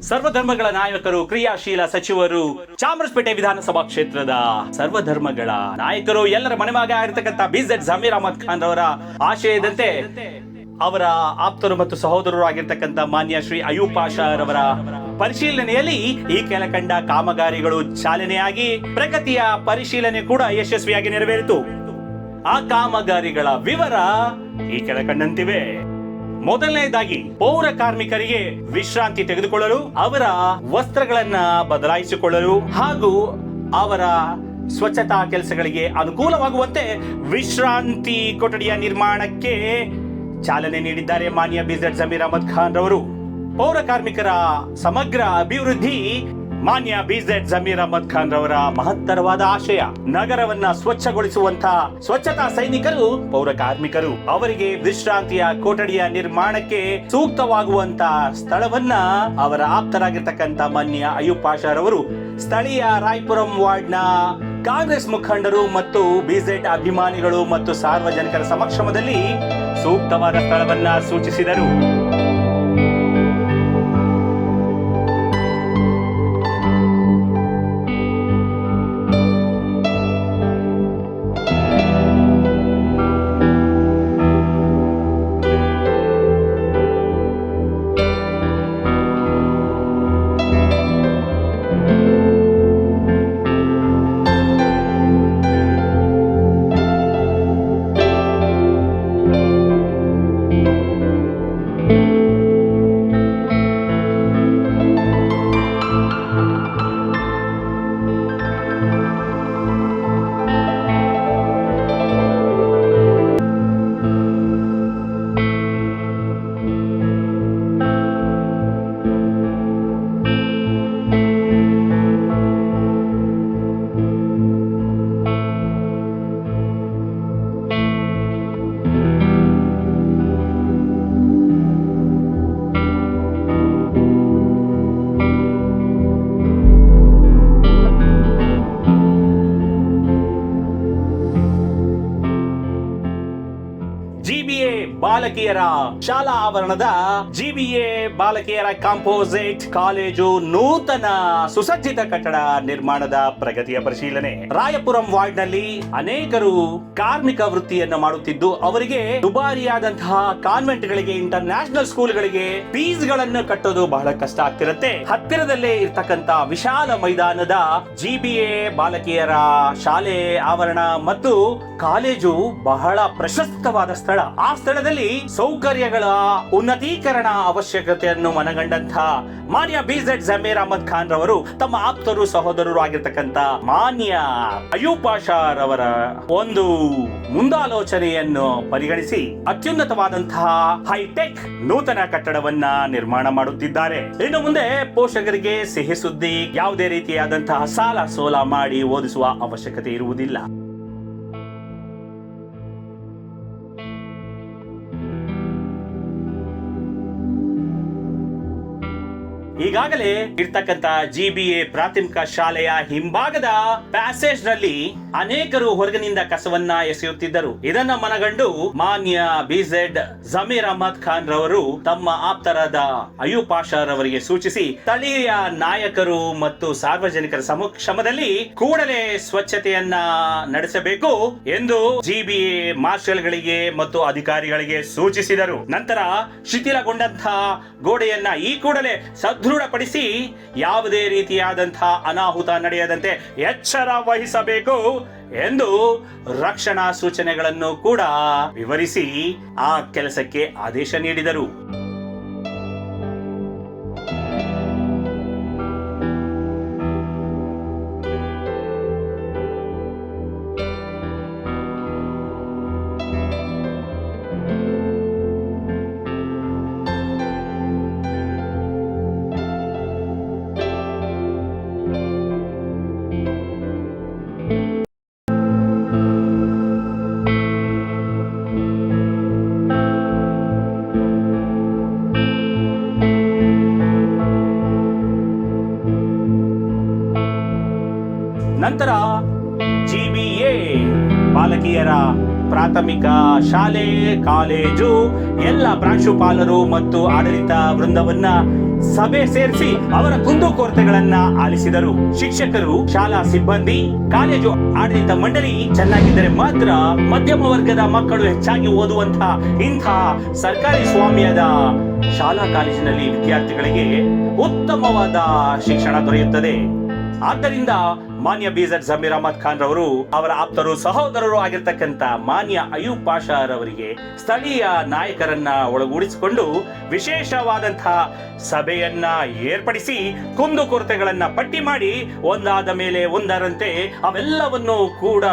ಸರ್ವಧರ್ಮಗಳ ನಾಯಕರು, ಕ್ರಿಯಾಶೀಲ ಸಚಿವರು, ಚಾಮರಾಜಪೇಟೆ ವಿಧಾನಸಭಾ ಕ್ಷೇತ್ರದ ಸರ್ವಧರ್ಮಗಳ ನಾಯಕರು, ಎಲ್ಲರ ಮನೆಮಗ ಆಗಿರ್ತಕ್ಕಂಥ BZ ಜಮೀರ್ ಅಹಮದ್ ಖಾನ್ ರವರ ಆಶಯದಂತೆ ಅವರ ಆಪ್ತರು ಮತ್ತು ಸಹೋದರರು ಆಗಿರ್ತಕ್ಕಂಥ ಮಾನ್ಯ ಶ್ರೀ ಅಯೂಬ್ ಪಾಷಾ ರವರ ಪರಿಶೀಲನೆಯಲ್ಲಿ ಈ ಕೆಳಕಂಡ ಕಾಮಗಾರಿಗಳು ಚಾಲನೆಯಾಗಿ ಪ್ರಗತಿಯ ಪರಿಶೀಲನೆ ಕೂಡ ಯಶಸ್ವಿಯಾಗಿ ನೆರವೇರಿತು. ಆ ಕಾಮಗಾರಿಗಳ ವಿವರ ಈ ಕೆಳಕಂಡಂತಿವೆ. ಮೊದಲನೇದಾಗಿ ಪೌರ ಕಾರ್ಮಿಕರಿಗೆ ವಿಶ್ರಾಂತಿ ತೆಗೆದುಕೊಳ್ಳಲು, ಅವರ ವಸ್ತ್ರಗಳನ್ನ ಬದಲಾಯಿಸಿಕೊಳ್ಳಲು ಹಾಗೂ ಅವರ ಸ್ವಚ್ಛತಾ ಕೆಲಸಗಳಿಗೆ ಅನುಕೂಲವಾಗುವಂತೆ ವಿಶ್ರಾಂತಿ ಕೊಠಡಿಯ ನಿರ್ಮಾಣಕ್ಕೆ ಚಾಲನೆ ನೀಡಿದ್ದಾರೆ ಮಾನ್ಯ BZ ಜಮೀರ್ ಅಹಮದ್ ಖಾನ್ ರವರು. ಪೌರ ಕಾರ್ಮಿಕರ ಸಮಗ್ರ ಅಭಿವೃದ್ಧಿ ಮಾನ್ಯ BZ ಜಮೀರ್ ಅಹಮದ್ ಖಾನ್ ರವರ ಮಹತ್ತರವಾದ ಆಶಯ. ನಗರವನ್ನ ಸ್ವಚ್ಛಗೊಳಿಸುವಂತ ಸ್ವಚ್ಛತಾ ಸೈನಿಕರು ಪೌರ ಕಾರ್ಮಿಕರು. ಅವರಿಗೆ ವಿಶ್ರಾಂತಿಯ ಕೊಠಡಿಯ ನಿರ್ಮಾಣಕ್ಕೆ ಸೂಕ್ತವಾಗುವಂತ ಸ್ಥಳವನ್ನ ಅವರ ಆಪ್ತರಾಗಿರ್ತಕ್ಕಂಥ ಮಾನ್ಯ ಅಯೂಬ್ ಪಾಷಾ ರವರು ಸ್ಥಳೀಯ ರಾಯಪುರಂ ವಾರ್ಡ್ನ ಕಾಂಗ್ರೆಸ್ ಮುಖಂಡರು ಮತ್ತು BZ ಅಭಿಮಾನಿಗಳು ಮತ್ತು ಸಾರ್ವಜನಿಕರ ಸಮಕ್ಷಮದಲ್ಲಿ ಸೂಕ್ತವಾದ ಸ್ಥಳವನ್ನ ಸೂಚಿಸಿದರು. GBA ಬಾಲಕಿಯರ ಶಾಲಾ ಆವರಣದ GBA ಬಾಲಕಿಯರ ಕಾಂಪೋಸಿಟ್ ಕಾಲೇಜು ನೂತನ ಸುಸಜ್ಜಿತ ಕಟ್ಟಡ ನಿರ್ಮಾಣದ ಪ್ರಗತಿಯ ಪರಿಶೀಲನೆ. ರಾಯಪುರಂ ವಾರ್ಡ್ ನಲ್ಲಿ ಅನೇಕರು ಕಾರ್ಮಿಕ ವೃತ್ತಿಯನ್ನು ಮಾಡುತ್ತಿದ್ದು, ಅವರಿಗೆ ದುಬಾರಿಯಾದಂತಹ ಕಾನ್ವೆಂಟ್ ಗಳಿಗೆ, ಇಂಟರ್ ನ್ಯಾಷನಲ್ ಸ್ಕೂಲ್ಗಳಿಗೆ ಫೀಸ್ ಗಳನ್ನು ಕಟ್ಟೋದು ಬಹಳ ಕಷ್ಟ ಆಗ್ತಿರುತ್ತೆ. ಹತ್ತಿರದಲ್ಲೇ ಇರ್ತಕ್ಕಂತ ವಿಶಾಲ ಮೈದಾನದ GBA ಬಾಲಕಿಯರ ಶಾಲೆ ಆವರಣ ಮತ್ತು ಕಾಲೇಜು ಬಹಳ ಪ್ರಶಸ್ತವಾದ ಸ್ಥಳ. ಆ ಸ್ಥಳದಲ್ಲಿ ಸೌಕರ್ಯಗಳ ಉನ್ನತೀಕರಣ ಅವಶ್ಯಕತೆಯನ್ನು ಮನಗಂಡಂತಹ ಮಾನ್ಯ BZ ಜಮೀರ್ ಅಹಮದ್ ಖಾನ್ ರವರು ತಮ್ಮ ಆಪ್ತರು ಸಹೋದರರು ಆಗಿರ್ತಕ್ಕಂಥ ಮಾನ್ಯ ಅಯೂಬ್ ಪಾಷಾ ರವರ ಒಂದು ಮುಂದಾಲೋಚನೆಯನ್ನು ಪರಿಗಣಿಸಿ ಅತ್ಯುನ್ನತವಾದಂತಹ ಹೈಟೆಕ್ ನೂತನ ಕಟ್ಟಡವನ್ನ ನಿರ್ಮಾಣ ಮಾಡುತ್ತಿದ್ದಾರೆ. ಇನ್ನು ಮುಂದೆ ಪೋಷಕರಿಗೆ ಸಿಹಿ ಸುದ್ದಿ, ಯಾವುದೇ ರೀತಿಯಾದಂತಹ ಸಾಲ ಸೋಲ ಮಾಡಿ ಓದಿಸುವ ಅವಶ್ಯಕತೆ ಇರುವುದಿಲ್ಲ. ಈಗಾಗಲೇ ಇರ್ತಕ್ಕಂತ GBA ಪ್ರಾಥಮಿಕ ಶಾಲೆಯ ಹಿಂಭಾಗದ ಪ್ಯಾಸೇಜ್ ನಲ್ಲಿ ಅನೇಕರು ಹೊರಗಿನಿಂದ ಕಸವನ್ನ ಎಸೆಯುತ್ತಿದ್ದರು. ಇದನ್ನ ಮನಗಂಡು ಮಾನ್ಯ BZ ಜಮೀರ್ ಅಹಮದ್ ಖಾನ್ ರವರು ತಮ್ಮ ಆಪ್ತರಾದ ಅಯೂಬ್ ಪಾಷಾ ರವರಿಗೆ ಸೂಚಿಸಿ ಸ್ಥಳೀಯ ನಾಯಕರು ಮತ್ತು ಸಾರ್ವಜನಿಕರ ಸಮಕ್ಷಮದಲ್ಲಿ ಕೂಡಲೇ ಸ್ವಚ್ಛತೆಯನ್ನ ನಡೆಸಬೇಕು ಎಂದು GBA ಮಾರ್ಷಲ್ ಗಳಿಗೆ ಮತ್ತು ಅಧಿಕಾರಿಗಳಿಗೆ ಸೂಚಿಸಿದರು. ನಂತರ ಶಿಥಿಲಗೊಂಡಂತಹ ಗೋಡೆಯನ್ನ ಈ ಕೂಡಲೇ ದೃಢಪಡಿಸಿ ಯಾವುದೇ ರೀತಿಯಾದಂತಹ ಅನಾಹುತ ನಡೆಯದಂತೆ ಎಚ್ಚರ ವಹಿಸಬೇಕು ಎಂದು ರಕ್ಷಣಾ ಸೂಚನೆಗಳನ್ನು ಕೂಡ ವಿವರಿಸಿ ಆ ಕೆಲಸಕ್ಕೆ ಆದೇಶ ನೀಡಿದರು. ನಂತರ GBA ಬಾಲಕಿಯರ ಪ್ರಾಥಮಿಕ ಶಾಲೆ, ಕಾಲೇಜು ಎಲ್ಲ ಪ್ರಾಂಶುಪಾಲರು ಮತ್ತು ಆಡಳಿತ ವೃಂದವನ್ನ ಸಭೆ ಸೇರಿಸಿ ಅವರ ಕುಂದುಕೊರತೆಗಳನ್ನ ಆಲಿಸಿದರು. ಶಿಕ್ಷಕರು, ಶಾಲಾ ಸಿಬ್ಬಂದಿ, ಕಾಲೇಜು ಆಡಳಿತ ಮಂಡಳಿ ಚೆನ್ನಾಗಿದ್ದರೆ ಮಾತ್ರ ಮಧ್ಯಮ ವರ್ಗದ ಮಕ್ಕಳು ಹೆಚ್ಚಾಗಿ ಓದುವಂತಹ ಇಂಥ ಸರ್ಕಾರಿ ಸ್ವಾಮ್ಯದ ಶಾಲಾ ಕಾಲೇಜಿನಲ್ಲಿ ವಿದ್ಯಾರ್ಥಿಗಳಿಗೆ ಉತ್ತಮವಾದ ಶಿಕ್ಷಣ ದೊರೆಯುತ್ತದೆ. ಆದ್ದರಿಂದ ಮಾನ್ಯ BZ ಜಮೀರ್ ಅಹಮದ್ ಖಾನ್ ರವರು ಅವರ ಆಪ್ತರು, ಸಹೋದರರು ಆಗಿರ್ತಕ್ಕಂಥ ಮಾನ್ಯ ಅಯೂಬ್ ಪಾಷಾ ರವರಿಗೆ ಸ್ಥಳೀಯ ನಾಯಕರನ್ನ ಒಳಗೂಡಿಸಿಕೊಂಡು ವಿಶೇಷವಾದಂತಹ ಸಭೆಯನ್ನ ಏರ್ಪಡಿಸಿ ಕುಂದುಕೊರತೆಗಳನ್ನ ಪಟ್ಟಿ ಮಾಡಿ ಒಂದಾದ ಮೇಲೆ ಒಂದರಂತೆ ಅವೆಲ್ಲವನ್ನು ಕೂಡ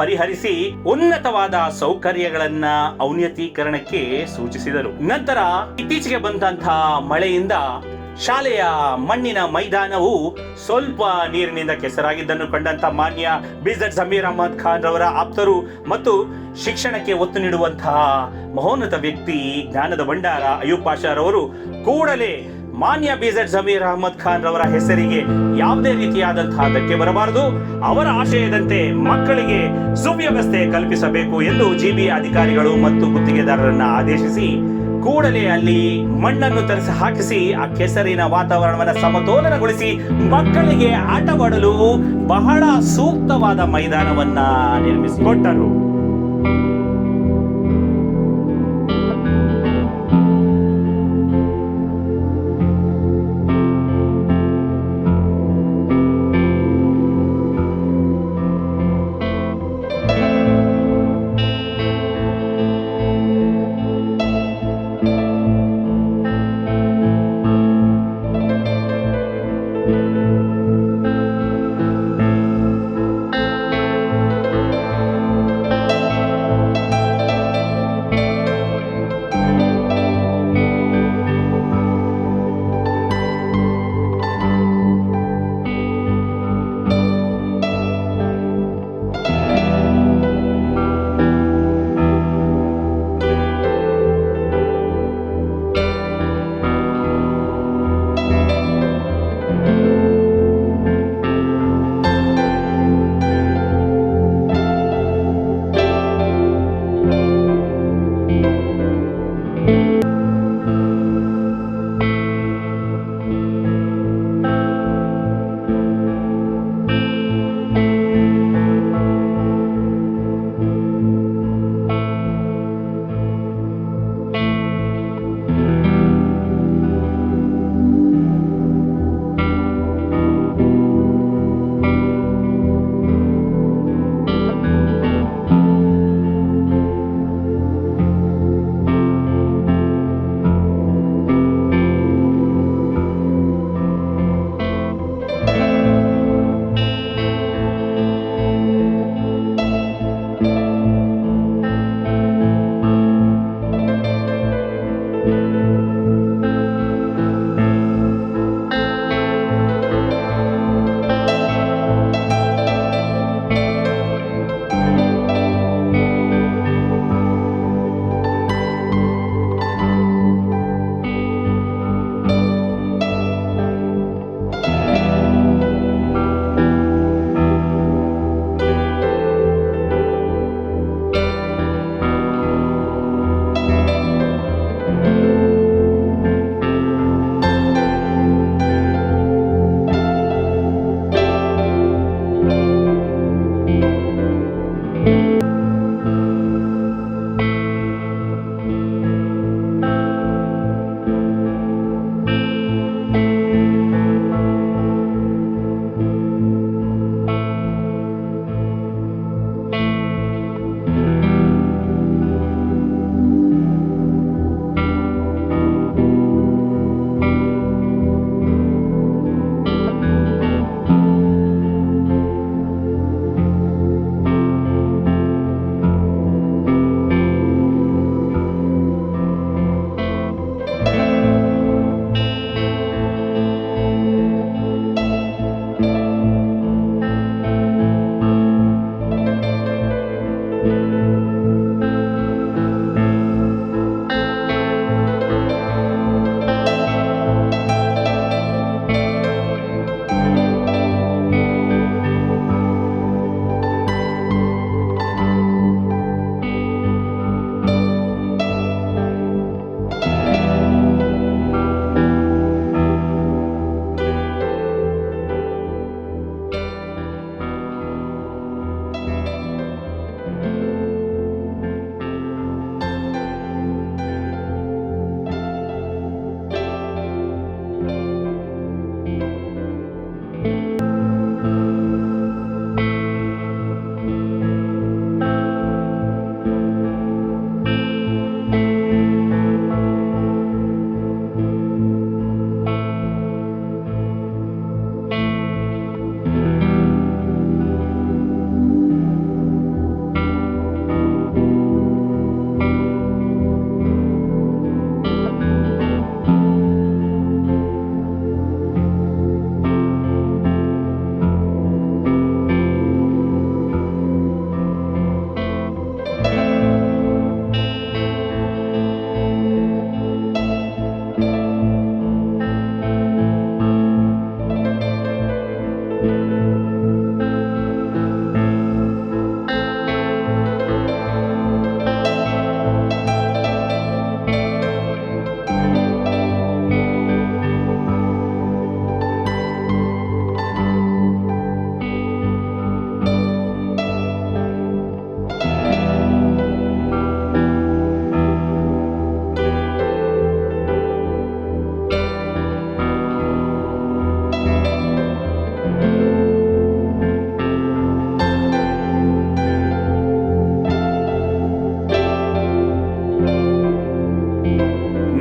ಪರಿಹರಿಸಿ ಉನ್ನತವಾದ ಸೌಕರ್ಯಗಳನ್ನ ಔನ್ನತೀಕರಣಕ್ಕೆ ಸೂಚಿಸಿದರು. ನಂತರ ಇತ್ತೀಚೆಗೆ ಬಂದಂತಹ ಮಳೆಯಿಂದ ಶಾಲೆಯ ಮಣ್ಣಿನ ಮೈದಾನವು ಸ್ವಲ್ಪ ನೀರಿನಿಂದ ಕೆಸರಾಗಿದ್ದನ್ನು ಕಂಡಂತ ಮಾನ್ಯ BZ ಜಮೀರ್ ಅಹಮದ್ ಖಾನ್ ರವರ ಆಪ್ತರು ಮತ್ತು ಶಿಕ್ಷಣಕ್ಕೆ ಒತ್ತು ನೀಡುವಂತಹ ಮಹೋನ್ನತ ವ್ಯಕ್ತಿ, ಜ್ಞಾನದ ಭಂಡಾರ ಅಯೂಬ್ ಪಾಷಾ ರವರು ಕೂಡಲೇ ಮಾನ್ಯ BZ ಜಮೀರ್ ಅಹಮದ್ ಖಾನ್ ರವರ ಹೆಸರಿಗೆ ಯಾವುದೇ ರೀತಿಯಾದಂತಹ ಧಕ್ಕೆ ಬರಬಾರದು, ಅವರ ಆಶಯದಂತೆ ಮಕ್ಕಳಿಗೆ ಸುವ್ಯವಸ್ಥೆ ಕಲ್ಪಿಸಬೇಕು ಎಂದು GB ಅಧಿಕಾರಿಗಳು ಮತ್ತು ಗುತ್ತಿಗೆದಾರರನ್ನ ಆದೇಶಿಸಿ ಕೂಡಲೇ ಅಲ್ಲಿ ಮಣ್ಣನ್ನು ತರಿಸಿ ಹಾಕಿಸಿ ಆ ಕೆಸರಿನ ವಾತಾವರಣವನ್ನು ಸಮತೋಲನಗೊಳಿಸಿ ಮಕ್ಕಳಿಗೆ ಆಟವಾಡಲು ಬಹಳ ಸೂಕ್ತವಾದ ಮೈದಾನವನ್ನ ನಿರ್ಮಿಸಿಕೊಟ್ಟರು.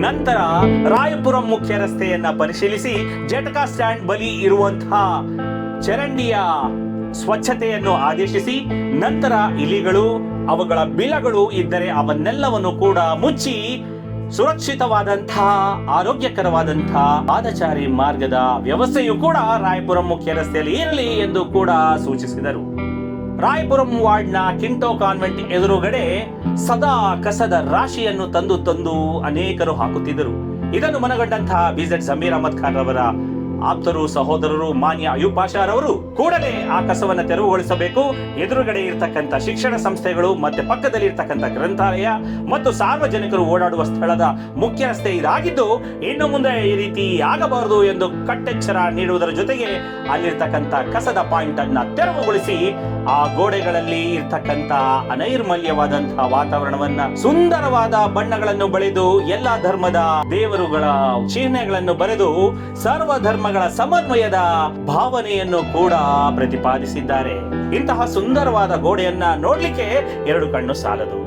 ನಂತರ ರಾಯಪುರಂ ಮುಖ್ಯ ರಸ್ತೆಯನ್ನ ಪರಿಶೀಲಿಸಿ ಜಟಕಾ ಸ್ಟ್ಯಾಂಡ್ ಬಳಿ ಇರುವಂತಹ ಚರಂಡಿಯ ಸ್ವಚ್ಛತೆಯನ್ನು ಆದೇಶಿಸಿ, ನಂತರ ಇಲಿಗಳು, ಅವುಗಳ ಬಿಲಗಳು ಇದ್ದರೆ ಅವನ್ನೆಲ್ಲವನ್ನು ಕೂಡ ಮುಚ್ಚಿ ಸುರಕ್ಷಿತವಾದಂತಹ ಆರೋಗ್ಯಕರವಾದಂತಹ ಪಾದಚಾರಿ ಮಾರ್ಗದ ವ್ಯವಸ್ಥೆಯು ಕೂಡ ರಾಯಪುರಂ ಮುಖ್ಯ ರಸ್ತೆಯಲ್ಲಿ ಇರಲಿ ಎಂದು ಕೂಡ ಸೂಚಿಸಿದರು. ರಾಯಪುರಂ ವಾರ್ಡ್ನ ಕಿಂಟೋ ಕಾನ್ವೆಂಟ್ ಎದುರುಗಡೆ ಸದಾ ಕಸದ ರಾಶಿಯನ್ನು ತಂದು ಅನೇಕರು ಹಾಕುತ್ತಿದ್ದರು. ಇದನ್ನು ಮನಗಂಡಂತಹ ಬಿಜೆಡ್ ಜಮೀರ್ ಅಹಮದ್ ಖಾನ್ ರವರ ಆಪ್ತರು, ಸಹೋದರರು ಮಾನ್ಯ ಅಯೂಬ್ ಪಾಷಾರವರು ಕೂಡಲೇ ಆ ಕಸವನ್ನು ತೆರವುಗೊಳಿಸಬೇಕು. ಎದುರುಗಡೆ ಇರತಕ್ಕಂಥ ಶಿಕ್ಷಣ ಸಂಸ್ಥೆಗಳು ಮತ್ತೆ ಪಕ್ಕದಲ್ಲಿ ಇರತಕ್ಕಂಥ ಗ್ರಂಥಾಲಯ ಮತ್ತು ಸಾರ್ವಜನಿಕರು ಓಡಾಡುವ ಸ್ಥಳದ ಮುಖ್ಯ ರಸ್ತೆ ಇದಾಗಿದ್ದು, ಇನ್ನು ಮುಂದೆ ಈ ರೀತಿ ಆಗಬಾರದು ಎಂದು ಕಟ್ಟೆಚ್ಚರ ನೀಡುವುದರ ಜೊತೆಗೆ ಅಲ್ಲಿರ್ತಕ್ಕಂಥ ಕಸದ ಪಾಯಿಂಟ್ ಅನ್ನ ತೆರವುಗೊಳಿಸಿ ಆ ಗೋಡೆಗಳಲ್ಲಿ ಇರ್ತಕ್ಕಂಥ ಅನೈರ್ಮಲ್ಯವಾದಂತಹ ವಾತಾವರಣವನ್ನ ಸುಂದರವಾದ ಬಣ್ಣಗಳನ್ನು ಬಳಿದು ಎಲ್ಲಾ ಧರ್ಮದ ದೇವರುಗಳ ಚಿಹ್ನೆಗಳನ್ನು ಬರೆದು ಸರ್ವ ಧರ್ಮಗಳ ಸಮನ್ವಯದ ಭಾವನೆಯನ್ನು ಕೂಡ ಪ್ರತಿಪಾದಿಸಿದ್ದಾರೆ. ಇಂತಹ ಸುಂದರವಾದ ಗೋಡೆಯನ್ನ ನೋಡ್ಲಿಕ್ಕೆ ಎರಡು ಕಣ್ಣು ಸಾಲದು.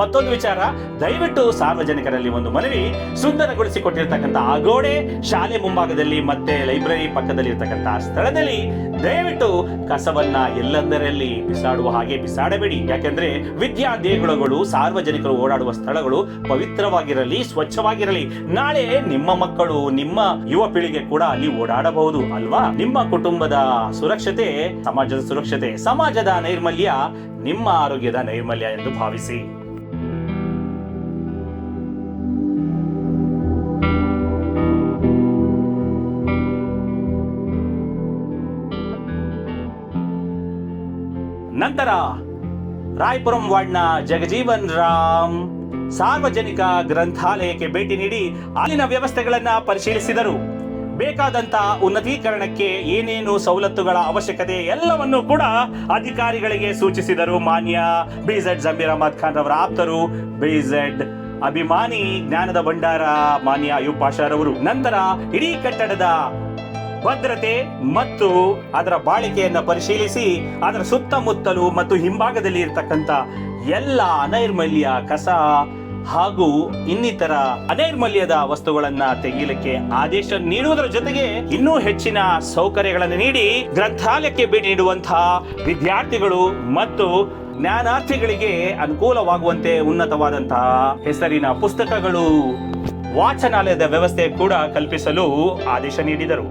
ಮತ್ತೊಂದು ವಿಚಾರ, ದಯವಿಟ್ಟು ಸಾರ್ವಜನಿಕರಲ್ಲಿ ಒಂದು ಮನವಿ, ಸುಂದರಗೊಳಿಸಿಕೊಟ್ಟಿರ್ತಕ್ಕಂಥ ಆ ಗೋಡೆ, ಶಾಲೆ ಮುಂಭಾಗದಲ್ಲಿ ಮತ್ತೆ ಲೈಬ್ರರಿ ಪಕ್ಕದಲ್ಲಿ ಇರ್ತಕ್ಕಂಥ ಸ್ಥಳದಲ್ಲಿ ದಯವಿಟ್ಟು ಕಸವನ್ನ ಎಲ್ಲೆಂದರಲ್ಲಿ ಬಿಸಾಡುವ ಹಾಗೆ ಬಿಸಾಡಬೇಡಿ. ಯಾಕೆಂದ್ರೆ ವಿದ್ಯಾ ದೇಗುಲಗಳು, ಸಾರ್ವಜನಿಕರು ಓಡಾಡುವ ಸ್ಥಳಗಳು ಪವಿತ್ರವಾಗಿರಲಿ, ಸ್ವಚ್ಛವಾಗಿರಲಿ. ನಾಳೆ ನಿಮ್ಮ ಮಕ್ಕಳು, ನಿಮ್ಮ ಯುವ ಪೀಳಿಗೆ ಕೂಡ ಅಲ್ಲಿ ಓಡಾಡಬಹುದು ಅಲ್ವಾ? ನಿಮ್ಮ ಕುಟುಂಬದ ಸುರಕ್ಷತೆ ಸಮಾಜದ ಸುರಕ್ಷತೆ, ಸಮಾಜದ ನೈರ್ಮಲ್ಯ ನಿಮ್ಮ ಆರೋಗ್ಯದ ನೈರ್ಮಲ್ಯ ಎಂದು ಭಾವಿಸಿ. ನಂತರ ರಾಯಪುರಂ ವಾರ್ಡ್ನ ಜಗಜೀವನ್ ರಾಮ್ ಸಾರ್ವಜನಿಕ ಗ್ರಂಥಾಲಯಕ್ಕೆ ಭೇಟಿ ನೀಡಿ ಅಲ್ಲಿನ ವ್ಯವಸ್ಥೆಗಳನ್ನ ಪರಿಶೀಲಿಸಿದರು. ಬೇಕಾದಂತ ಉನ್ನತೀಕರಣಕ್ಕೆ ಏನೇನು ಸವಲತ್ತುಗಳ ಅವಶ್ಯಕತೆ ಎಲ್ಲವನ್ನು ಕೂಡ ಅಧಿಕಾರಿಗಳಿಗೆ ಸೂಚಿಸಿದರು. ಮಾನ್ಯ ಬಿಜೆಡ್ ಜಮೀರ್ ಅಹಮದ್ ಖಾನ್ ಅವರ ಆಪ್ತರು, ಬಿಜೆಡ್ ಅಭಿಮಾನಿ, ಜ್ಞಾನದ ಭಂಡಾರ ಮಾನ್ಯ ಅಯೂಬ್ ಪಾಷಾರವರು. ನಂತರ ಇಡೀ ಕಟ್ಟಡದ ಭದ್ರತೆ ಮತ್ತು ಅದರ ಬಾಳಿಕೆಯನ್ನು ಪರಿಶೀಲಿಸಿ ಅದರ ಸುತ್ತಮುತ್ತಲು ಮತ್ತು ಹಿಂಭಾಗದಲ್ಲಿ ಇರತಕ್ಕಂತ ಎಲ್ಲ ಅನೈರ್ಮಲ್ಯ, ಕಸ ಹಾಗೂ ಇನ್ನಿತರ ಅನೈರ್ಮಲ್ಯದ ವಸ್ತುಗಳನ್ನ ತೆಗೆಯಲಿಕ್ಕೆ ಆದೇಶ ನೀಡುವುದರ ಜೊತೆಗೆ ಇನ್ನೂ ಹೆಚ್ಚಿನ ಸೌಕರ್ಯಗಳನ್ನು ನೀಡಿ ಗ್ರಂಥಾಲಯಕ್ಕೆ ಭೇಟಿ ನೀಡುವಂತಹ ವಿದ್ಯಾರ್ಥಿಗಳು ಮತ್ತು ಜ್ಞಾನಾರ್ಥಿಗಳಿಗೆ ಅನುಕೂಲವಾಗುವಂತೆ ಉನ್ನತವಾದಂತಹ ಹೆಸರಿನ ಪುಸ್ತಕಗಳು, ವಾಚನಾಲಯದ ವ್ಯವಸ್ಥೆ ಕೂಡ ಕಲ್ಪಿಸಲು ಆದೇಶ ನೀಡಿದರು.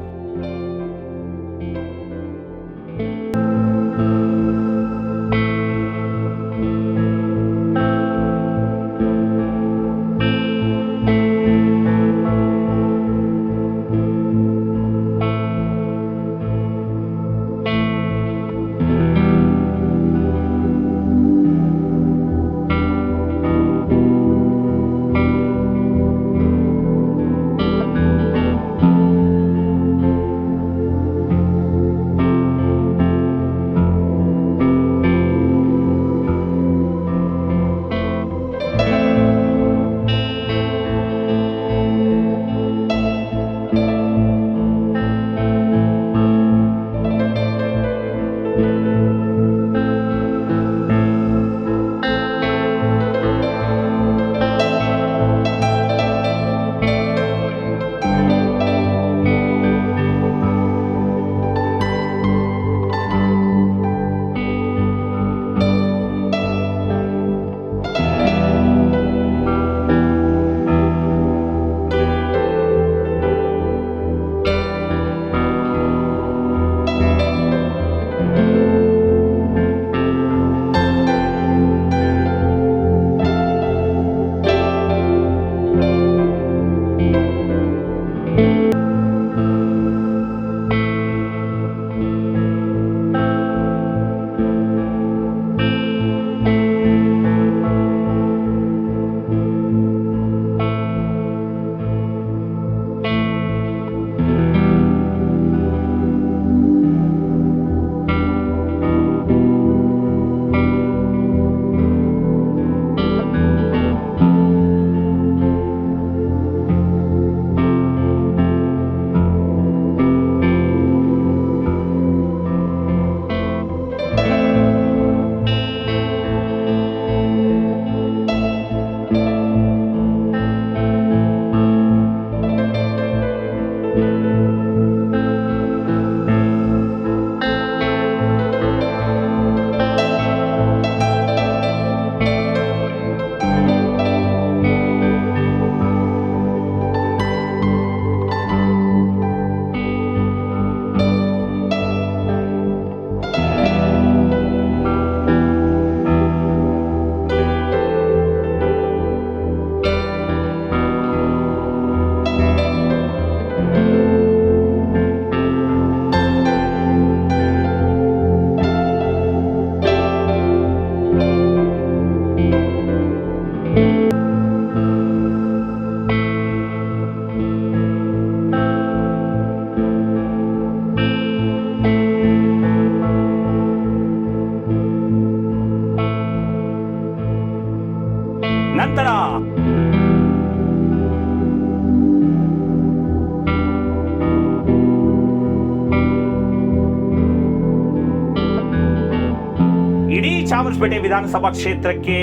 ಚಾಮರಾಜಪೇಟೆ ವಿಧಾನಸಭಾ ಕ್ಷೇತ್ರಕ್ಕೆ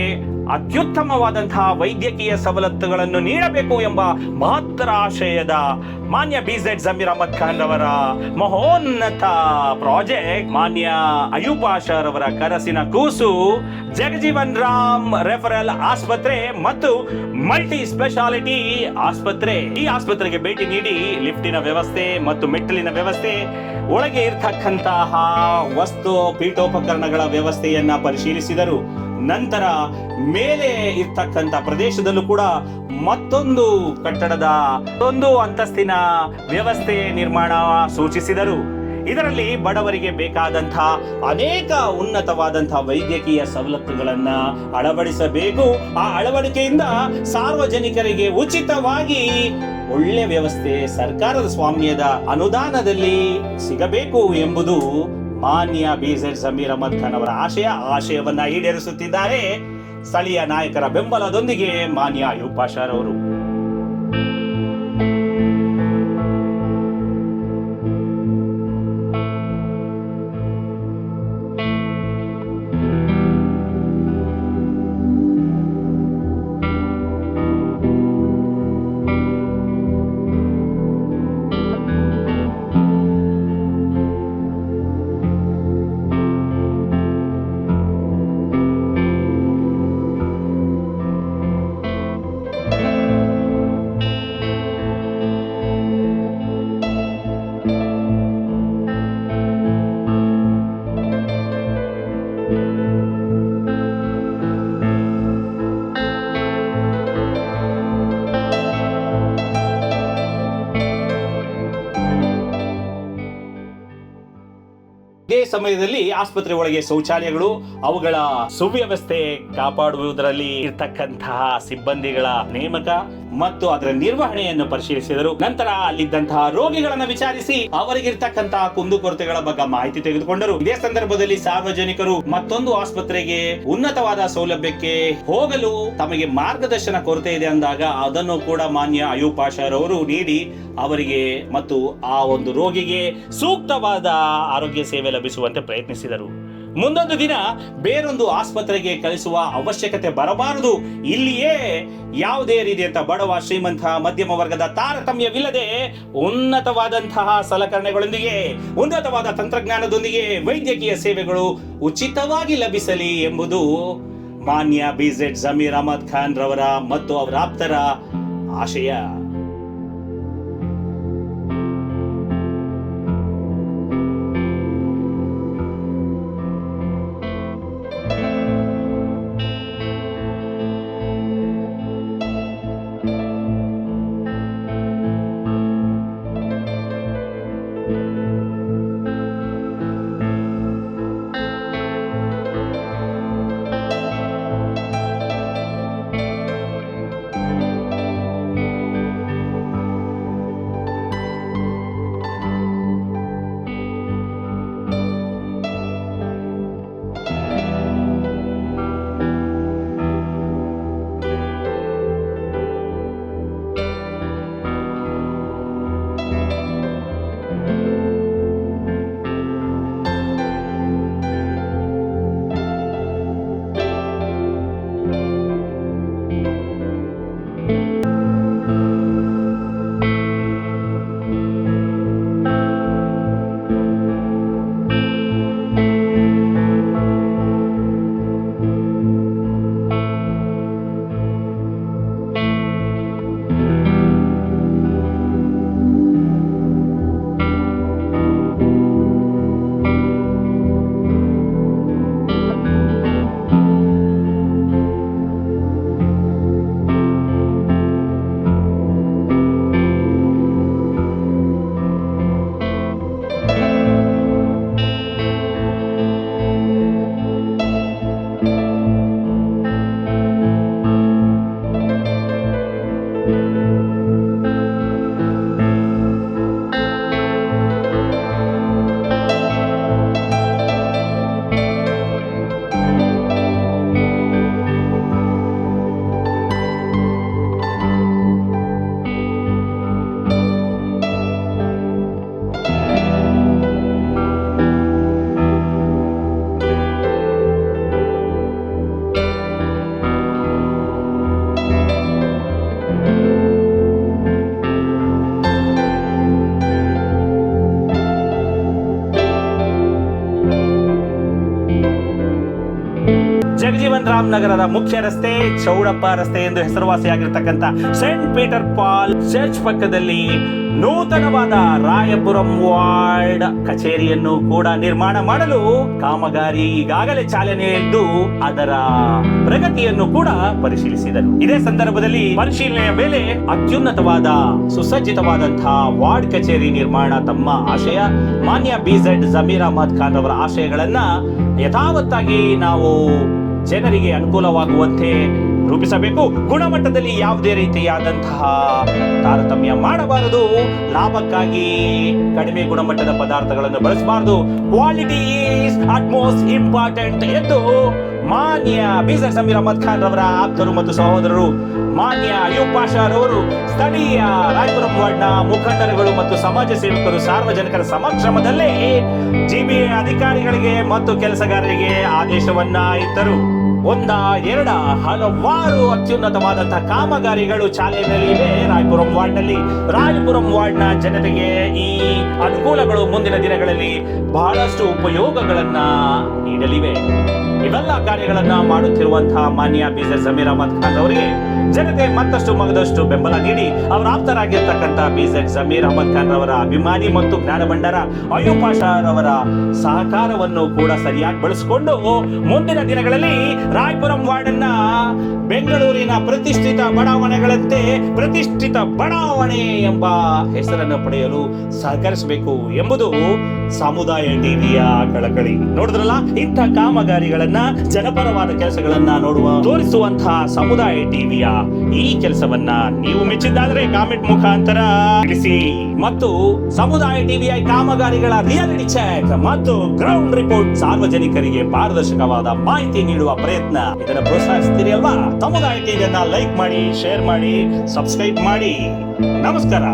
ಅತ್ಯುತ್ತಮವಾದಂತಹ ವೈದ್ಯಕೀಯ ಸವಲತ್ತುಗಳನ್ನು ನೀಡಬೇಕು ಎಂಬ ಮಹತ್ತರ ಆಶಯದ ಮಾನ್ಯ BZ ಜಮೀರ್ ಅಹಮದ್ ಖಾನ್ ರವರ ಮಹೋನ್ನತ ಪ್ರಾಜೆಕ್ಟ್ ಮಾನ್ಯ ಅಯೂಬ್ ಪಾಷಾ ರವರ ಕನಸಿನ ಕೂಸು ಜಗಜೀವನ್ ರಾಮ್ ರೆಫರಲ್ ಆಸ್ಪತ್ರೆ ಮತ್ತು ಮಲ್ಟಿ ಸ್ಪೆಷಾಲಿಟಿ ಆಸ್ಪತ್ರೆ. ಈ ಆಸ್ಪತ್ರೆಗೆ ಭೇಟಿ ನೀಡಿ ಲಿಫ್ಟಿನ ವ್ಯವಸ್ಥೆ ಮತ್ತು ಮೆಟ್ಟಿಲಿನ ವ್ಯವಸ್ಥೆ, ಒಳಗೆ ಇರ್ತಕ್ಕಂತಹ ವಸ್ತು ಪೀಠೋಪಕರಣಗಳ ವ್ಯವಸ್ಥೆಯನ್ನ ಪರಿಶೀಲಿಸಿದರು. ನಂತರ ಮೇಲೆ ಇರ್ತಕ್ಕಂಥ ಪ್ರದೇಶದಲ್ಲೂ ಕೂಡ ಮತ್ತೊಂದು ಕಟ್ಟಡದ ಒಂದು ಅಂತಸ್ತಿನ ವ್ಯವಸ್ಥೆ ನಿರ್ಮಾಣ ಸೂಚಿಸಿದರು. ಇದರಲ್ಲಿ ಬಡವರಿಗೆ ಬೇಕಾದಂತಹ ಅನೇಕ ಉನ್ನತವಾದಂತಹ ವೈದ್ಯಕೀಯ ಸವಲತ್ತುಗಳನ್ನ ಅಳವಡಿಸಬೇಕು. ಆ ಅಳವಡಿಕೆಯಿಂದ ಸಾರ್ವಜನಿಕರಿಗೆ ಉಚಿತವಾಗಿ ಒಳ್ಳೆ ವ್ಯವಸ್ಥೆ ಸರ್ಕಾರದ ಸ್ವಾಮ್ಯದ ಅನುದಾನದಲ್ಲಿ ಸಿಗಬೇಕು ಎಂಬುದು ಮಾನ್ಯ BZ ಜಮೀರ್ ಅಹಮದ್ ಖಾನ್ ಅವರ ಆಶಯವನ್ನ ಈಡೇರಿಸುತ್ತಿದ್ದಾರೆ. ಸ್ಥಳೀಯ ನಾಯಕರ ಬೆಂಬಲದೊಂದಿಗೆ ಮಾನ್ಯ ಅಯೂಬ್ ಪಾಷಾ ರವರು. ಇದೇ ಸಮಯದಲ್ಲಿ ಆಸ್ಪತ್ರೆ ಒಳಗೆ ಶೌಚಾಲಯಗಳು, ಅವುಗಳ ಸುವ್ಯವಸ್ಥೆ ಕಾಪಾಡುವುದರಲ್ಲಿ ಇರ್ತಕ್ಕಂತಹ ಸಿಬ್ಬಂದಿಗಳ ನೇಮಕ ಮತ್ತು ಅದರ ನಿರ್ವಹಣೆಯನ್ನು ಪರಿಶೀಲಿಸಿದರು. ನಂತರ ಅಲ್ಲಿದ್ದಂತಹ ರೋಗಿಗಳನ್ನ ವಿಚಾರಿಸಿ ಅವರಿಗಿರ್ತಕ್ಕಂತಹ ಕುಂದುಕೊರತೆಗಳ ಬಗ್ಗೆ ಮಾಹಿತಿ ತೆಗೆದುಕೊಂಡರು. ಇದೇ ಸಂದರ್ಭದಲ್ಲಿ ಸಾರ್ವಜನಿಕರು ಮತ್ತೊಂದು ಆಸ್ಪತ್ರೆಗೆ ಉನ್ನತವಾದ ಸೌಲಭ್ಯಕ್ಕೆ ಹೋಗಲು ತಮಗೆ ಮಾರ್ಗದರ್ಶನ ಕೊರತೆ ಇದೆ ಅಂದಾಗ ಅದನ್ನು ಕೂಡ ಮಾನ್ಯ ಅಯೂಬ್ ಪಾಷಾ ರವರು ನೀಡಿ ಅವರಿಗೆ ಮತ್ತು ಆ ಒಂದು ರೋಗಿಗೆ ಸೂಕ್ತವಾದ ಆರೋಗ್ಯ ಸೇವೆ ಲಭಿಸುವಂತೆ ಪ್ರಯತ್ನಿಸಿದರು. ಮುಂದೊಂದು ದಿನ ಬೇರೊಂದು ಆಸ್ಪತ್ರೆಗೆ ಕಳಿಸುವ ಅವಶ್ಯಕತೆ ಬರಬಾರದು, ಇಲ್ಲಿಯೇ ಯಾವುದೇ ರೀತಿಯಂತ ಬಡವ ಶ್ರೀಮಂತ ಮಧ್ಯಮ ವರ್ಗದ ತಾರತಮ್ಯವಿಲ್ಲದೆ ಉನ್ನತವಾದಂತಹ ಸಲಕರಣೆಗಳೊಂದಿಗೆ ಉನ್ನತವಾದ ತಂತ್ರಜ್ಞಾನದೊಂದಿಗೆ ವೈದ್ಯಕೀಯ ಸೇವೆಗಳು ಉಚಿತವಾಗಿ ಲಭಿಸಲಿ ಎಂಬುದು ಮಾನ್ಯ BZ ಜಮೀರ್ ಅಹಮದ್ ಖಾನ್ ರವರ ಮತ್ತು ಅವರ ಆಪ್ತರ ಆಶಯ. ಬೆಳಗಾಂ ನಗರದ ಮುಖ್ಯ ರಸ್ತೆ ಚೌಡಪ್ಪ ರಸ್ತೆ ಎಂದು ಹೆಸರುವಾಸಿಯಾಗಿರ್ತಕ್ಕಂಥ ಸೇಂಟ್ ಪೀಟರ್ ಪಾಲ್ ಚರ್ಚ್ ಪಕ್ಕದಲ್ಲಿ ನೂತನವಾದ ರಾಯಪುರಂ ವಾರ್ಡ್ ಕಚೇರಿಯನ್ನು ಕೂಡ ನಿರ್ಮಾಣ ಮಾಡಲು ಕಾಮಗಾರಿ ಈಗಾಗಲೇ ಚಾಲನೆಯಲ್ಲಿದ್ದು ಅದರ ಪ್ರಗತಿಯನ್ನು ಕೂಡ ಪರಿಶೀಲಿಸಿದರು. ಇದೇ ಸಂದರ್ಭದಲ್ಲಿ ಪರಿಶೀಲನೆಯ ವೇಳೆ ಅತ್ಯುನ್ನತವಾದ ಸುಸಜ್ಜಿತವಾದಂತಹ ವಾರ್ಡ್ ಕಚೇರಿ ನಿರ್ಮಾಣ ತಮ್ಮ ಆಶಯ, ಮಾನ್ಯ BZ ಜಮೀರ್ ಅಹಮದ್ ಖಾನ್ ಅವರ ಆಶಯಗಳನ್ನ ಯಥಾವತ್ತಾಗಿ ನಾವು ಜನರಿಗೆ ಅನುಕೂಲವಾಗುವಂತೆ ರೂಪಿಸಬೇಕು. ಗುಣಮಟ್ಟದಲ್ಲಿ ಯಾವುದೇ ರೀತಿಯಾದಂತಹ ತಾರತಮ್ಯ ಮಾಡಬಾರದು. ಲಾಭಕ್ಕಾಗಿ ಕಡಿಮೆ ಗುಣಮಟ್ಟದ ಪದಾರ್ಥಗಳನ್ನು ಬಳಸಬಾರದು. ಕ್ವಾಲಿಟಿ ಈಸ್ ಅಟ್ಮೋಸ್ಟ್ ಇಂಪಾರ್ಟೆಂಟ್ ಎಂದು ಮಾನ್ಯ BZ ಜಮೀರ್ ಅಹಮದ್ ಖಾನ್ ರವರ ಆಪ್ತರು ಮತ್ತು ಸಹೋದರರು ಮಾನ್ಯ ಅಯೂಬ್ ಪಾಷಾ ರವರು ಸ್ಥಳೀಯ ರಾಯಪುರಂ ವಾರ್ಡ್ನ ಮುಖಂಡರುಗಳು ಮತ್ತು ಸಮಾಜ ಸೇವಕರು ಸಾರ್ವಜನಿಕರ ಸಮಕ್ಷಮದಲ್ಲಿ GBA ಅಧಿಕಾರಿಗಳಿಗೆ ಮತ್ತು ಕೆಲಸಗಾರರಿಗೆ ಆದೇಶವನ್ನ ಇತ್ತರು. ಹಲವಾರು ಅತ್ಯುನ್ನತವಾದಂತಹ ಕಾಮಗಾರಿಗಳು ಚಾಲನೆಯಲ್ಲಿವೆ ರಾಯಪುರಂ ವಾರ್ಡ್ನಲ್ಲಿ. ರಾಯಪುರಂ ವಾರ್ಡ್ನ ಜನತೆಗೆ ಈ ಅನುಕೂಲಗಳು ಮುಂದಿನ ದಿನಗಳಲ್ಲಿ ಬಹಳಷ್ಟು ಉಪಯೋಗಗಳನ್ನ ನೀಡಲಿವೆ. ಇವೆಲ್ಲ ಕಾರ್ಯಗಳನ್ನ ಮಾಡುತ್ತಿರುವಂತಹ ಮಾನ್ಯ BZ ಜಮೀರ್ ಅಹಮದ್ ಖಾನ್ ಅವರಿಗೆ ಜನತೆ ಮತ್ತಷ್ಟು ಮಗದಷ್ಟು ಬೆಂಬಲ ನೀಡಿ ಅವರ ಆಪ್ತರಾಗಿರ್ತಕ್ಕಂಥ BZ ಜಮೀರ್ ಅಹಮದ್ ಖಾನ್ ರವರ ಅಭಿಮಾನಿ ಮತ್ತು ಜ್ಞಾನ ಭಂಡಾರ ಅಯೂಬ್ ಪಾಷಾ ರವರ ಸಹಕಾರವನ್ನು ಕೂಡ ಸರಿಯಾಗಿ ಬಳಸಿಕೊಂಡು ಮುಂದಿನ ದಿನಗಳಲ್ಲಿ ರಾಯಪುರಂ ವಾರ್ಡ್ ಅನ್ನ ಬೆಂಗಳೂರಿನ ಪ್ರತಿಷ್ಠಿತ ಬಡಾವಣೆಗಳಂತೆ ಪ್ರತಿಷ್ಠಿತ ಬಡಾವಣೆ ಎಂಬ ಹೆಸರನ್ನು ಪಡೆಯಲು ಸಹಕರಿಸಬೇಕು ಎಂಬುದು ಸಮುದಾಯ ಟಿವಿಯ ಕಳಕಳಿ. ನೋಡಿದ್ರಲ್ಲ, ಇಂಥ ಕಾಮಗಾರಿಗಳನ್ನ ಜನಪರವಾದ ಕೆಲಸಗಳನ್ನ ತೋರಿಸುವಂತಹ ಸಮುದಾಯ ಟಿವಿಯ ಈ ಕೆಲಸವನ್ನ ನೀವು ಮೆಚ್ಚಿದ್ದಾದ್ರೆ ಕಾಮೆಂಟ್ ಮುಖಾಂತರ ತಿಳಿಸಿ ಮತ್ತು ಸಮುದಾಯ ಟಿವಿಯ ಕಾಮಗಾರಿಗಳ ರಿಯಾಲಿಟಿ ಚೆಕ್ ಮತ್ತು ಗ್ರೌಂಡ್ ರಿಪೋರ್ಟ್ ಸಾರ್ವಜನಿಕರಿಗೆ ಪಾರದರ್ಶಕವಾದ ಮಾಹಿತಿ ನೀಡುವ ಪ್ರಯತ್ನ ಇದನ್ನ ಪ್ರೋತ್ಸಾಹಿಸ್ತೀರಿ ಅಲ್ವಾ? ಸಮುದಾಯ ಟಿವಿಯನ್ನ ಲೈಕ್ ಮಾಡಿ, ಶೇರ್ ಮಾಡಿ, ಸಬ್ಸ್ಕ್ರೈಬ್ ಮಾಡಿ. ನಮಸ್ಕಾರ.